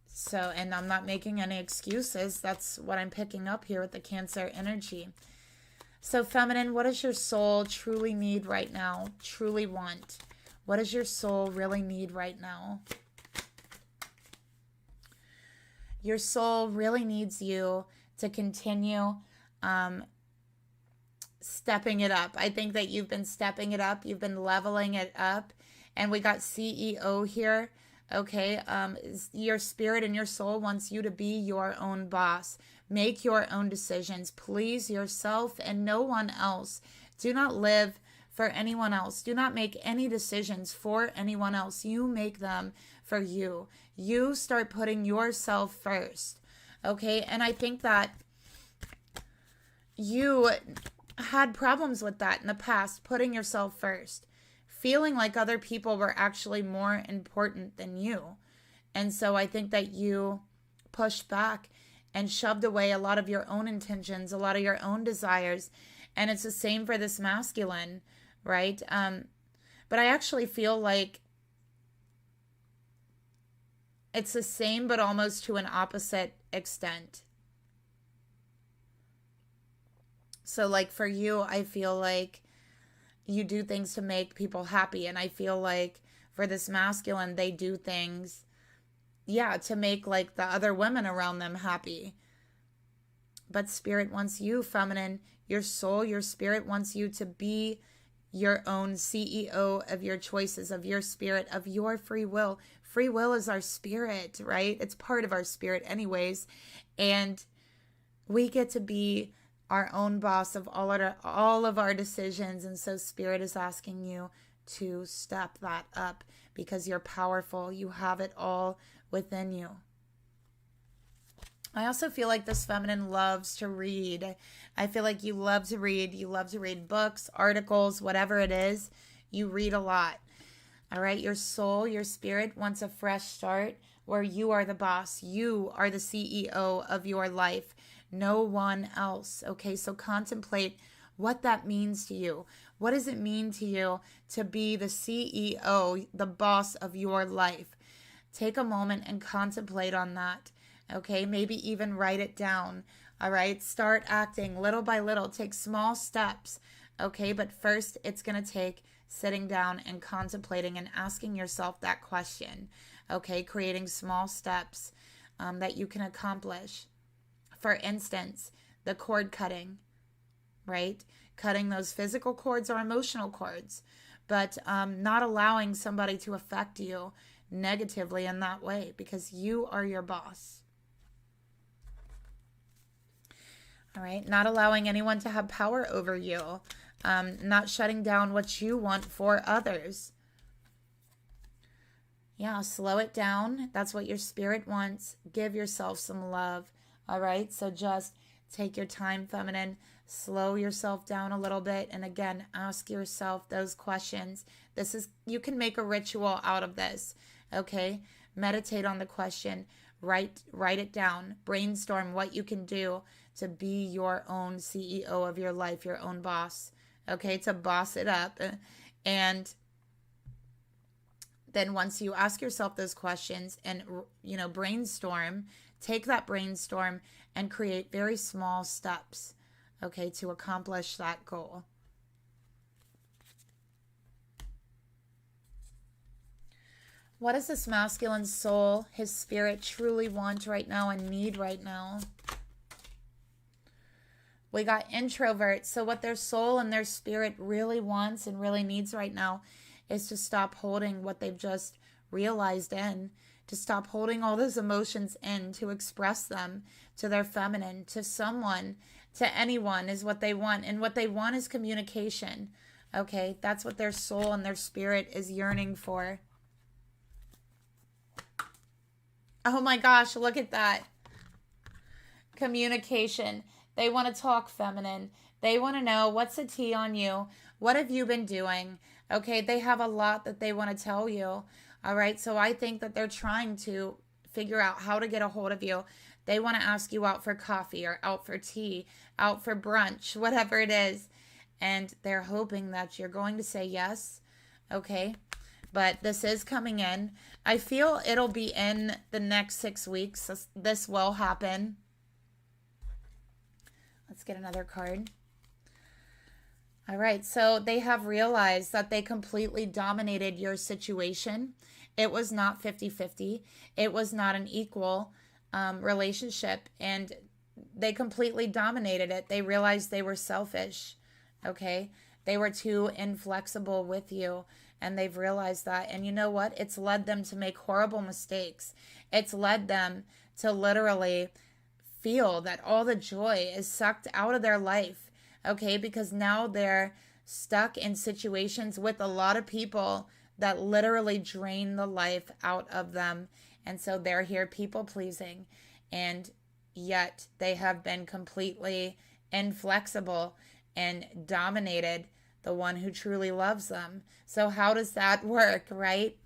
So, and I'm not making any excuses. That's what I'm picking up here with the Cancer energy. So feminine, what does your soul truly need right now? Truly want? What does your soul really need right now? Your soul really needs you to continue stepping it up. I think that you've been stepping it up. You've been leveling it up. And we got CEO here. Okay. Your spirit and your soul wants you to be your own boss. Make your own decisions. Please yourself and no one else. Do not live for anyone else. Do not make any decisions for anyone else. You make them for you. You start putting yourself first. Okay. And I think that you had problems with that in the past, putting yourself first, feeling like other people were actually more important than you. And so I think that you pushed back and shoved away a lot of your own intentions, a lot of your own desires. And it's the same for this masculine, right? But I actually feel like it's the same, but almost to an opposite extent. So like for you, I feel like you do things to make people happy. And I feel like for this masculine, they do things, yeah, to make like the other women around them happy. But spirit wants you, feminine, your soul, your spirit wants you to be your own CEO of your choices, of your spirit, of your free will. Free will is our spirit, right? It's part of our spirit anyways. And we get to be our own boss of all of our decisions. And so spirit is asking you to step that up because you're powerful. You have it all within you. I also feel like this feminine loves to read. I feel like you love to read. You love to read books, articles, whatever it is. You read a lot. All right. Your soul, your spirit wants a fresh start where you are the boss. You are the CEO of your life. No one else. Okay. So contemplate what that means to you. What does it mean to you to be the CEO, the boss of your life? Take a moment and contemplate on that. Okay, maybe even write it down. All right, start acting little by little. Take small steps. Okay, but first it's going to take sitting down and contemplating and asking yourself that question. Okay, creating small steps that you can accomplish. For instance, the cord cutting, right? Cutting those physical cords or emotional cords, but not allowing somebody to affect you negatively in that way because you are your boss. All right, not allowing anyone to have power over you, not shutting down what you want for others. Yeah, slow it down. That's what your spirit wants. Give yourself some love. All right, so just take your time, feminine. Slow yourself down a little bit. And again, ask yourself those questions. You can make a ritual out of this. Okay, meditate on the question. Write it down. Brainstorm what you can do to be your own CEO of your life, your own boss. Okay, to boss it up. And then once you ask yourself those questions and, brainstorm, take that brainstorm and create very small steps, okay, to accomplish that goal. What does this masculine soul, his spirit, truly want right now and need right now? We got introverts. So what their soul and their spirit really wants and really needs right now is to stop holding what they've just realized in, to stop holding all those emotions in, to express them to their feminine, to someone, to anyone is what they want. And what they want is communication. Okay, that's what their soul and their spirit is yearning for. Oh my gosh, look at that. Communication. They want to talk, feminine. They want to know, what's the tea on you? What have you been doing? Okay, they have a lot that they want to tell you. All right, so I think that they're trying to figure out how to get a hold of you. They want to ask you out for coffee or out for tea, out for brunch, whatever it is. And they're hoping that you're going to say yes. Okay, but this is coming in. I feel it'll be in the next 6 weeks. This will happen. Let's get another card. All right, so they have realized that they completely dominated your situation. It was not 50-50. It was not an equal relationship, and they completely dominated it. They realized they were selfish, okay? They were too inflexible with you, and they've realized that. And you know what? It's led them to make horrible mistakes. It's led them to literally feel that all the joy is sucked out of their life, okay? Because now they're stuck in situations with a lot of people that literally drain the life out of them. And so they're here people pleasing, and yet they have been completely inflexible and dominated the one who truly loves them. So how does that work, right?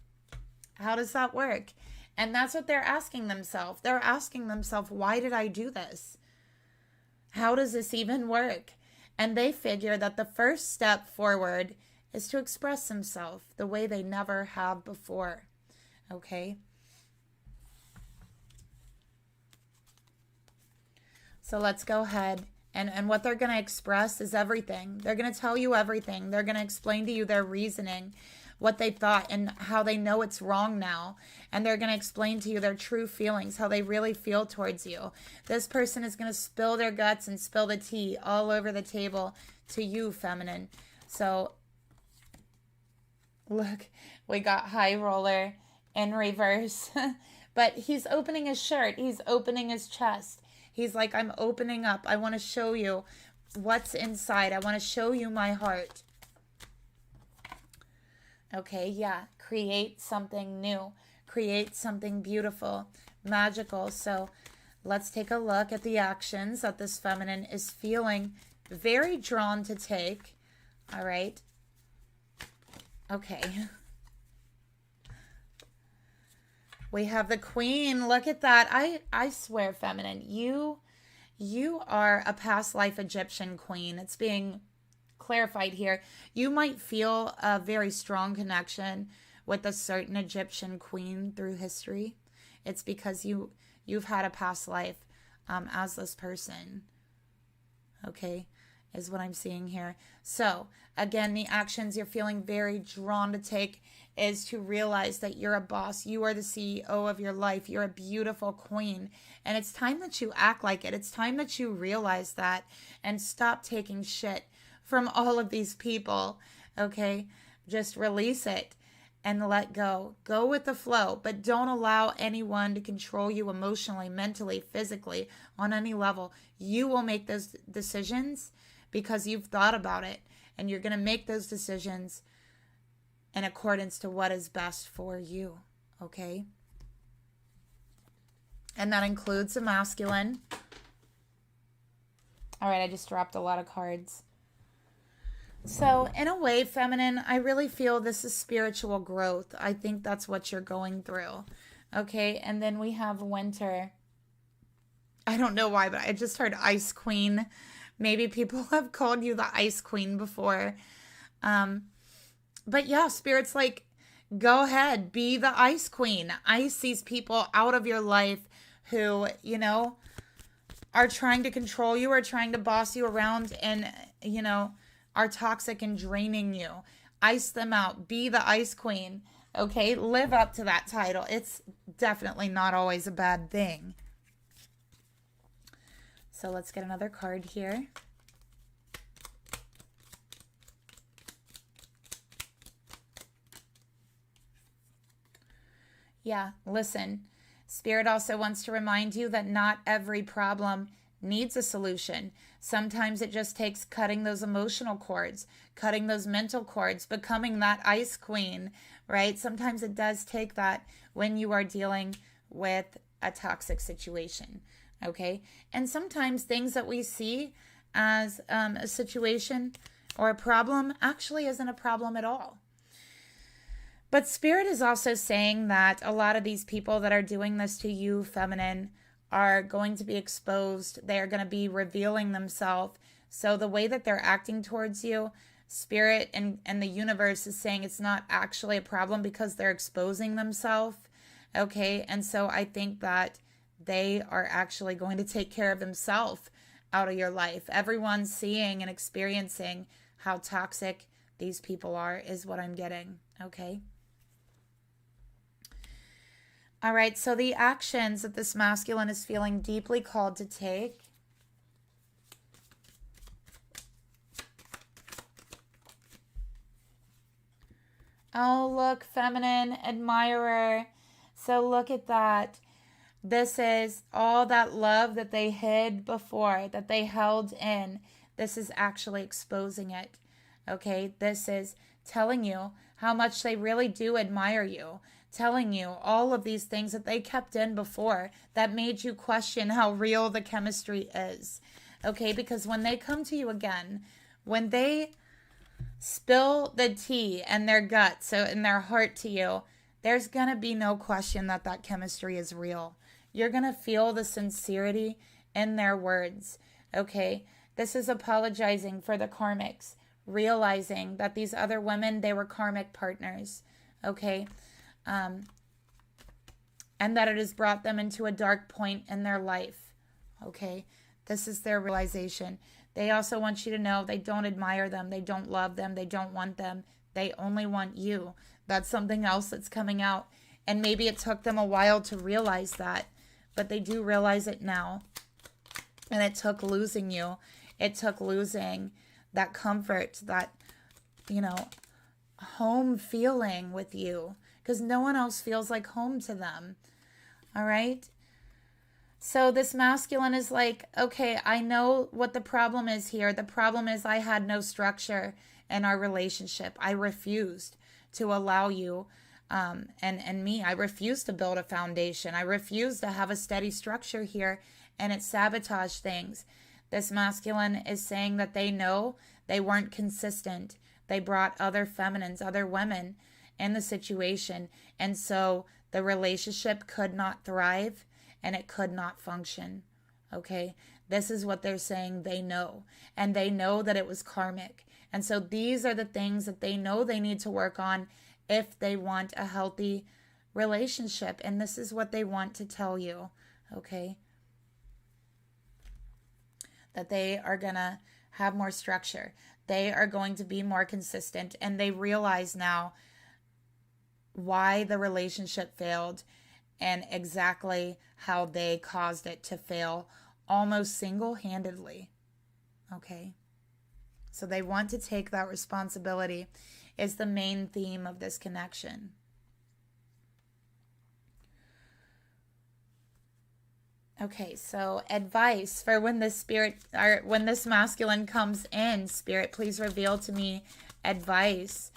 How does that work? And that's what they're asking themselves. They're asking themselves, why did I do this? How does this even work? And they figure that the first step forward is to express themselves the way they never have before. Okay? So let's go ahead. And what they're going to express is everything. They're going to tell you everything. They're going to explain to you their reasoning, what they thought, and how they know it's wrong now. And they're going to explain to you their true feelings, how they really feel towards you. This person is going to spill their guts and spill the tea all over the table to you, feminine. So, look, we got High Roller in reverse. But he's opening his shirt. He's opening his chest. He's like, I'm opening up. I want to show you what's inside. I want to show you my heart. Okay, yeah. Create something new. Create something beautiful, magical. So let's take a look at the actions that this feminine is feeling very drawn to take. All right. Okay. We have the Queen. Look at that. I swear, feminine, you are a past life Egyptian queen. It's being clarified here. You might feel a very strong connection with a certain Egyptian queen through history. It's because you've had a past life as this person. Okay, is what I'm seeing here. So, again, the actions you're feeling very drawn to take is to realize that you're a boss. You are the CEO of your life. You're a beautiful queen. And it's time that you act like it. It's time that you realize that and stop taking shit from all of these people. Okay? Just release it and let go. Go with the flow, but don't allow anyone to control you emotionally, mentally, physically, on any level. You will make those decisions because you've thought about it, and you're going to make those decisions in accordance to what is best for you, okay? And that includes the masculine. All right, I just dropped a lot of cards. So, in a way, feminine, I really feel this is spiritual growth. I think that's what you're going through, okay? And then we have winter. I don't know why, but I just heard Ice Queen. Maybe people have called you the Ice Queen before. But yeah, Spirit's like, go ahead, be the Ice Queen. Ice these people out of your life who, you know, are trying to control you or trying to boss you around and, you know, are toxic and draining you. Ice them out. Be the Ice Queen. Okay? Live up to that title. It's definitely not always a bad thing. So let's get another card here. Yeah, listen. Spirit also wants to remind you that not every problem needs a solution. Sometimes it just takes cutting those emotional cords, cutting those mental cords, becoming that Ice Queen, right? Sometimes it does take that when you are dealing with a toxic situation. Okay. And sometimes things that we see as a situation or a problem actually isn't a problem at all. But Spirit is also saying that a lot of these people that are doing this to you, feminine, are going to be exposed. They are going to be revealing themselves. So the way that they're acting towards you, Spirit and the universe is saying it's not actually a problem because they're exposing themselves. Okay. And so I think that they are actually going to take care of themselves out of your life. Everyone's seeing and experiencing how toxic these people are is what I'm getting. Okay. All right. So the actions that this masculine is feeling deeply called to take. Oh, look, feminine admirer. So look at that. This is all that love that they hid before, that they held in. This is actually exposing it. Okay, this is telling you how much they really do admire you. Telling you all of these things that they kept in before that made you question how real the chemistry is. Okay, because when they come to you again, when they spill the tea and their gut, so in their heart to you, there's going to be no question that that chemistry is real. You're going to feel the sincerity in their words, okay? This is apologizing for the karmics, realizing that these other women, they were karmic partners, okay? And that it has brought them into a dark point in their life, okay? This is their realization. They also want you to know they don't admire them, they don't love them, they don't want them. They only want you. That's something else that's coming out. And maybe it took them a while to realize that, but they do realize it now. And it took losing you. It took losing that comfort, that, you know, home feeling with you, because no one else feels like home to them. All right. So this masculine is like, okay, I know what the problem is here. The problem is I had no structure in our relationship. I refused to allow you and me. I refused to build a foundation. I refused to have a steady structure here, and it sabotaged things. This masculine is saying that they know they weren't consistent. They brought other feminines, other women in the situation, and so the relationship could not thrive and it could not function. Okay, this is what they're saying. They know, and they know that it was karmic. And so these are the things that they know they need to work on if they want a healthy relationship. And this is what they want to tell you, okay? That they are going to have more structure. They are going to be more consistent. And they realize now why the relationship failed and exactly how they caused it to fail almost single-handedly, okay? So they want to take that responsibility is the main theme of this connection. Okay, so advice for when this spirit or when this masculine comes in, Spirit, please reveal to me advice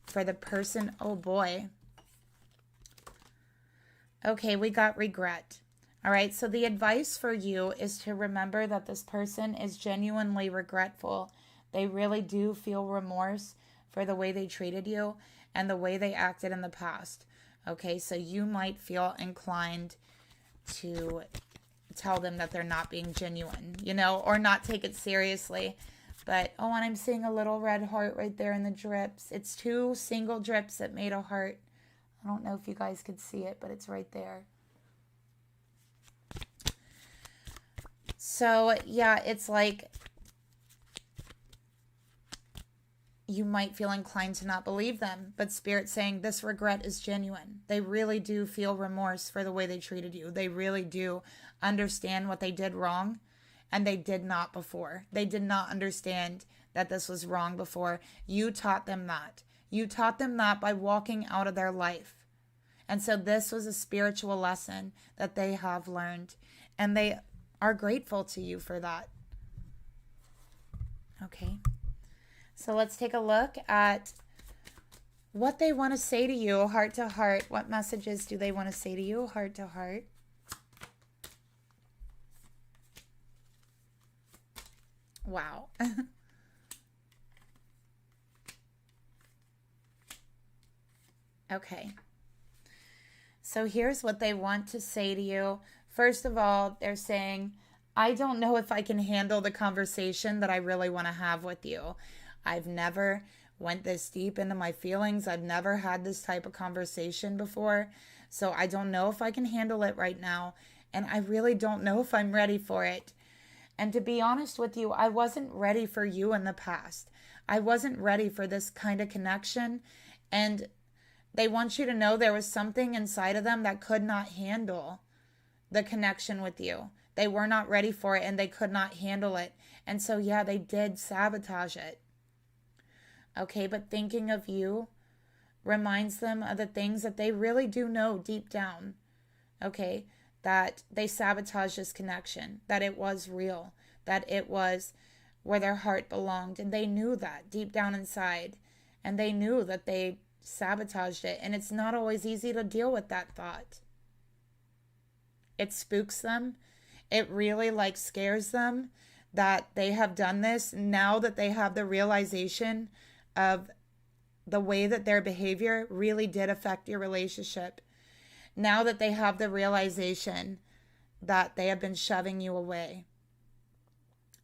for the person. Oh boy. Okay, we got regret. All right, so the advice for you is to remember that this person is genuinely regretful. They really do feel remorse for the way they treated you and the way they acted in the past. Okay, so you might feel inclined to tell them that they're not being genuine, you know, or not take it seriously. But, oh, and I'm seeing a little red heart right there in the drips. It's 2 single drips that made a heart. I don't know if you guys could see it, but it's right there. So, yeah, it's like you might feel inclined to not believe them, but Spirit's saying this regret is genuine. They really do feel remorse for the way they treated you. They really do understand what they did wrong, and they did not before. They did not understand that this was wrong before. You taught them that. You taught them that by walking out of their life. And so this was a spiritual lesson that they have learned, and they are grateful to you for that. Okay. So let's take a look at what they want to say to you, heart to heart. What messages do they want to say to you, heart to heart? Wow. Okay. So here's what they want to say to you. First of all, they're saying, I don't know if I can handle the conversation that I really want to have with you. I've never went this deep into my feelings. I've never had this type of conversation before. So I don't know if I can handle it right now. And I really don't know if I'm ready for it. And to be honest with you, I wasn't ready for you in the past. I wasn't ready for this kind of connection. And they want you to know there was something inside of them that could not handle the connection with you. They were not ready for it and they could not handle it. And so, yeah, they did sabotage it. Okay, but thinking of you reminds them of the things that they really do know deep down. Okay, that they sabotaged this connection, that it was real, that it was where their heart belonged. And they knew that deep down inside. And they knew that they sabotaged it. And it's not always easy to deal with that thought. It spooks them. It really scares them that they have done this. Now that they have the realization of the way that their behavior really did affect your relationship. Now that they have the realization that they have been shoving you away.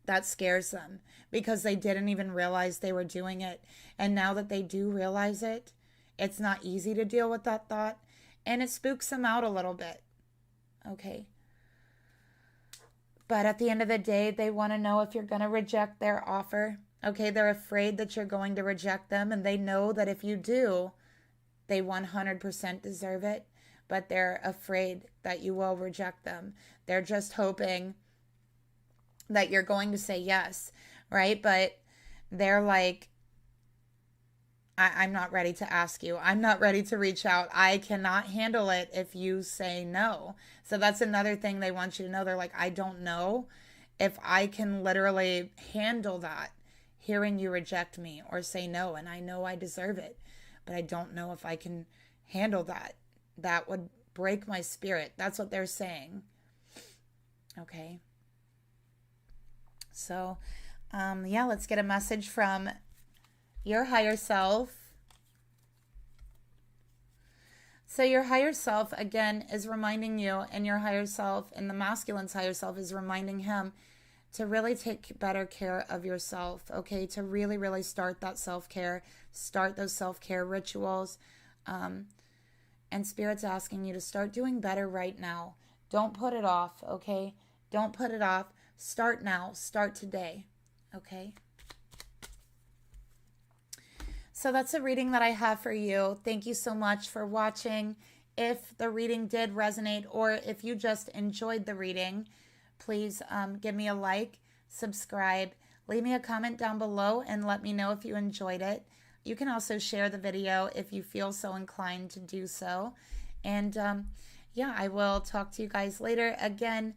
That scares them because they didn't even realize they were doing it. And now that they do realize it, it's not easy to deal with that thought. And it spooks them out a little bit. Okay. But at the end of the day, they want to know if you're going to reject their offer. Okay, they're afraid that you're going to reject them. And they know that if you do, they 100% deserve it. But they're afraid that you will reject them. They're just hoping that you're going to say yes, right? But they're like, I'm not ready to ask you. I'm not ready to reach out. I cannot handle it if you say no. So that's another thing they want you to know. They're like, I don't know if I can literally handle that, hearing you reject me or say no. And I know I deserve it, but I don't know if I can handle that. That would break my spirit. That's what they're saying. Okay. So, yeah, let's get a message from your higher self. So your higher self, again, is reminding you, and your higher self, and the masculine's higher self is reminding him to really take better care of yourself, okay? To really, really start that self-care, start those self-care rituals. And Spirit's asking you to start doing better right now. Don't put it off, okay? Don't put it off. Start now. Start today, okay? So that's a reading that I have for you. Thank you so much for watching. If the reading did resonate, or if you just enjoyed the reading, please give me a like, subscribe, leave me a comment down below, and let me know if you enjoyed it. You can also share the video if you feel so inclined to do so. And yeah, I will talk to you guys later. Again,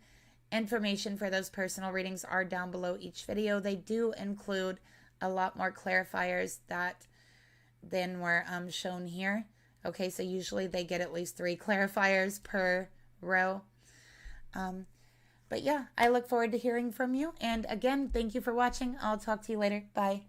information for those personal readings are down below each video. They do include a lot more clarifiers than were shown here. Okay, so usually they get at least 3 clarifiers per row. But yeah, I look forward to hearing from you. And again, thank you for watching. I'll talk to you later. Bye.